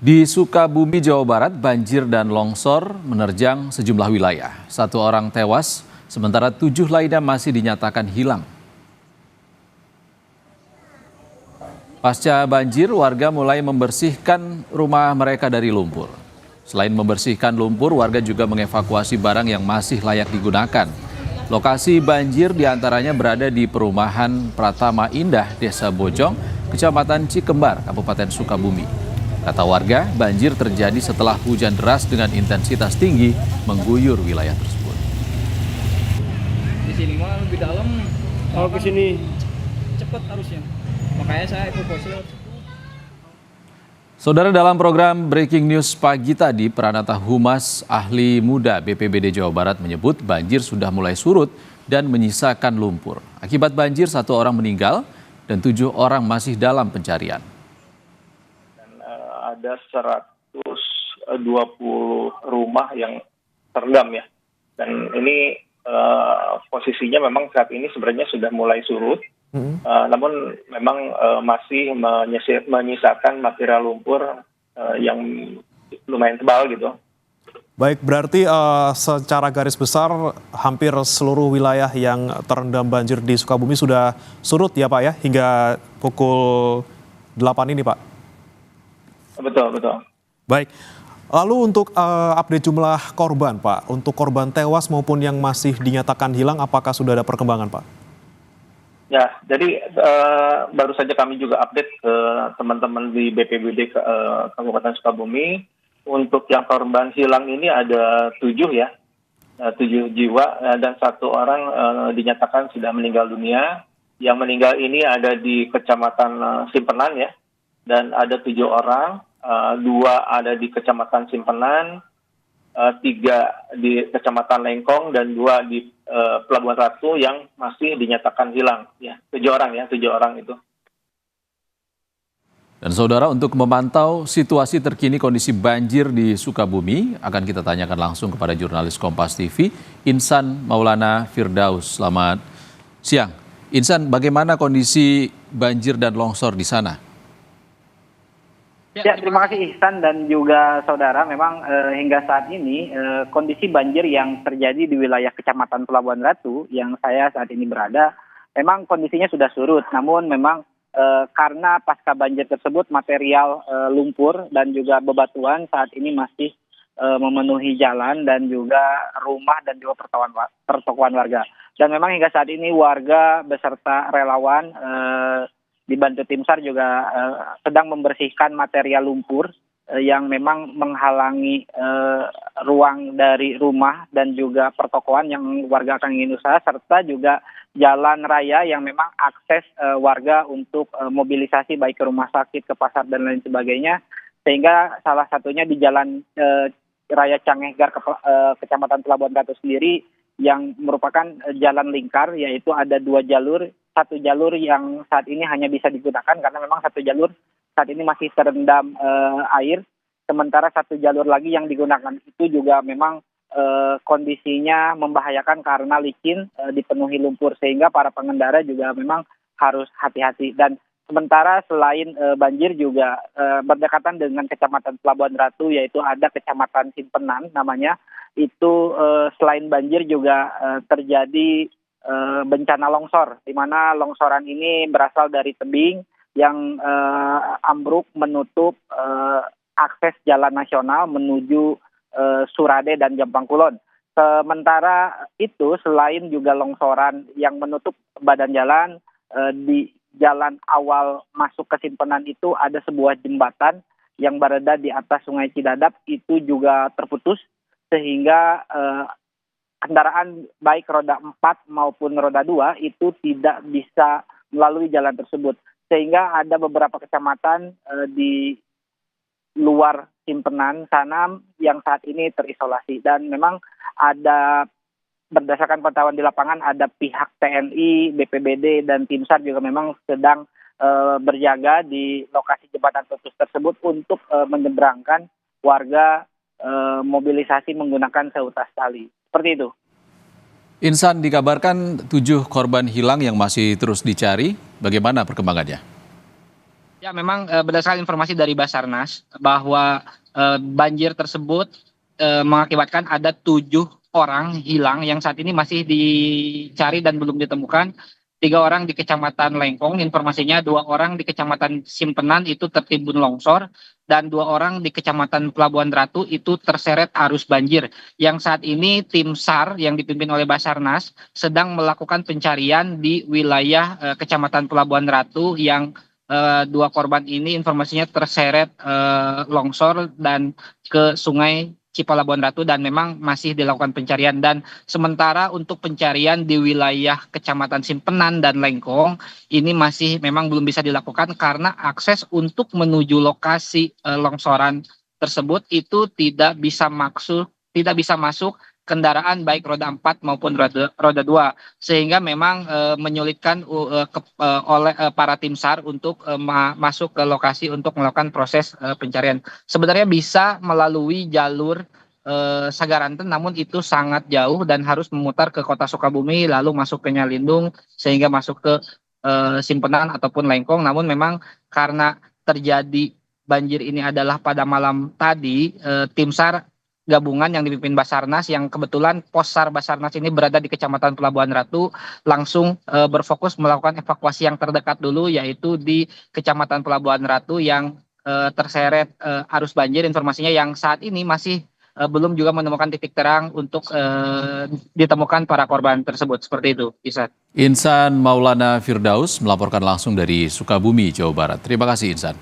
Di Sukabumi, Jawa Barat, banjir dan longsor menerjang sejumlah wilayah. 1 orang tewas, sementara 7 lainnya masih dinyatakan hilang. Pasca banjir, warga mulai membersihkan rumah mereka dari lumpur. Selain membersihkan lumpur, warga juga mengevakuasi barang yang masih layak digunakan. Lokasi banjir diantaranya berada di perumahan Pratama Indah, Desa Bojong, Kecamatan Cikembar, Kabupaten Sukabumi. Kata warga, banjir terjadi setelah hujan deras dengan intensitas tinggi mengguyur wilayah tersebut. Di sini mah lebih dalam. Kalau ke sini Cepet harusnya. Makanya saya evakuasi. Saudara, dalam program Breaking News pagi tadi, Pranata Humas Ahli Muda BPBD Jawa Barat menyebut banjir sudah mulai surut dan menyisakan lumpur. Akibat banjir, 1 orang meninggal dan 7 orang masih dalam pencarian. ada 120 rumah yang terendam ya. Dan ini posisinya memang saat ini sebenarnya sudah mulai surut. Namun memang masih menyisakan material lumpur yang lumayan tebal gitu. Baik, berarti secara garis besar hampir seluruh wilayah yang terendam banjir di Sukabumi sudah surut ya Pak ya, hingga pukul 8 ini Pak? Betul. Baik, lalu untuk update jumlah korban Pak, untuk korban tewas maupun yang masih dinyatakan hilang, apakah sudah ada perkembangan Pak? Ya, jadi baru saja kami juga update ke teman-teman di BPBD Kabupaten Sukabumi. Untuk yang korban hilang ini ada 7 ya, 7 jiwa dan 1 orang dinyatakan sudah meninggal dunia. Yang meninggal ini ada di Kecamatan Simpenan ya, dan ada 7 orang, 2 ada di Kecamatan Simpenan, 3 di Kecamatan Lengkong, dan 2 di Pelabuhan Ratu yang masih dinyatakan hilang. Ya, 7 orang itu. Dan saudara, untuk memantau situasi terkini kondisi banjir di Sukabumi, akan kita tanyakan langsung kepada jurnalis Kompas TV, Insan Maulana Firdaus. Selamat siang. Insan, bagaimana kondisi banjir dan longsor di sana? Ya, terima kasih Ihsan dan juga saudara. Memang hingga saat ini kondisi banjir yang terjadi di wilayah Kecamatan Pelabuhan Ratu yang saya saat ini berada, memang kondisinya sudah surut. Namun memang karena pasca banjir tersebut material lumpur dan juga bebatuan saat ini masih memenuhi jalan dan juga rumah dan juga pertokoan warga. Dan memang hingga saat ini warga beserta relawan dibantu tim SAR juga sedang membersihkan material lumpur yang memang menghalangi ruang dari rumah dan juga pertokoan yang warga akan ingin usaha, serta juga jalan raya yang memang akses warga untuk mobilisasi baik ke rumah sakit, ke pasar dan lain sebagainya. Sehingga salah satunya di jalan raya Cangehgar Kecamatan Pelabuhan Ratu sendiri yang merupakan jalan lingkar, yaitu ada 2 jalur. 1 jalur yang saat ini hanya bisa digunakan karena memang 1 jalur saat ini masih terendam air, sementara 1 jalur lagi yang digunakan itu juga memang kondisinya membahayakan karena licin, dipenuhi lumpur, sehingga para pengendara juga memang harus hati-hati. Dan sementara selain banjir juga berdekatan dengan Kecamatan Pelabuhan Ratu, yaitu ada Kecamatan Simpenan namanya, itu selain banjir juga terjadi bencana longsor, di mana longsoran ini berasal dari tebing yang ambruk menutup akses jalan nasional menuju Surade dan Jampang Kulon. Sementara itu, selain juga longsoran yang menutup badan jalan, di jalan awal masuk ke Simpenan itu ada sebuah jembatan yang berada di atas Sungai Cidadap, itu juga terputus sehingga kendaraan baik roda 4 maupun roda 2 itu tidak bisa melalui jalan tersebut. Sehingga ada beberapa kecamatan di luar Simpenan sana yang saat ini terisolasi. Dan memang ada, berdasarkan pantauan di lapangan, ada pihak TNI, BPBD, dan tim SAR juga memang sedang berjaga di lokasi jembatan putus tersebut untuk menyeberangkan warga mobilisasi menggunakan seutas tali. Seperti itu. Insan, dikabarkan 7 korban hilang yang masih terus dicari. Bagaimana perkembangannya? Ya, memang berdasarkan informasi dari Basarnas bahwa banjir tersebut mengakibatkan ada 7 orang hilang yang saat ini masih dicari dan belum ditemukan. 3 orang di Kecamatan Lengkong, informasinya 2 orang di Kecamatan Simpenan itu tertimbun longsor, dan 2 orang di Kecamatan Pelabuhan Ratu itu terseret arus banjir. Yang saat ini tim SAR yang dipimpin oleh Basarnas sedang melakukan pencarian di wilayah Kecamatan Pelabuhan Ratu yang 2 korban ini informasinya terseret longsor dan ke Sungai Cipalabuhan Ratu, dan memang masih dilakukan pencarian. Dan sementara untuk pencarian di wilayah Kecamatan Simpenan dan Lengkong ini masih memang belum bisa dilakukan karena akses untuk menuju lokasi longsoran tersebut itu tidak bisa masuk kendaraan baik roda 4 maupun roda 2, sehingga memang menyulitkan oleh para tim SAR untuk masuk ke lokasi untuk melakukan proses pencarian. Sebenarnya bisa melalui jalur Sagaranten, namun itu sangat jauh dan harus memutar ke kota Sukabumi lalu masuk ke Nyalindung sehingga masuk ke Simpenan ataupun Lengkong. Namun memang karena terjadi banjir ini adalah pada malam tadi, tim SAR gabungan yang dipimpin Basarnas, yang kebetulan pos SAR Basarnas ini berada di Kecamatan Pelabuhan Ratu, langsung berfokus melakukan evakuasi yang terdekat dulu, yaitu di Kecamatan Pelabuhan Ratu yang terseret arus banjir. Informasinya yang saat ini masih belum juga menemukan titik terang untuk ditemukan para korban tersebut. Seperti itu, Ihsan. Insan Maulana Firdaus melaporkan langsung dari Sukabumi, Jawa Barat. Terima kasih Insan.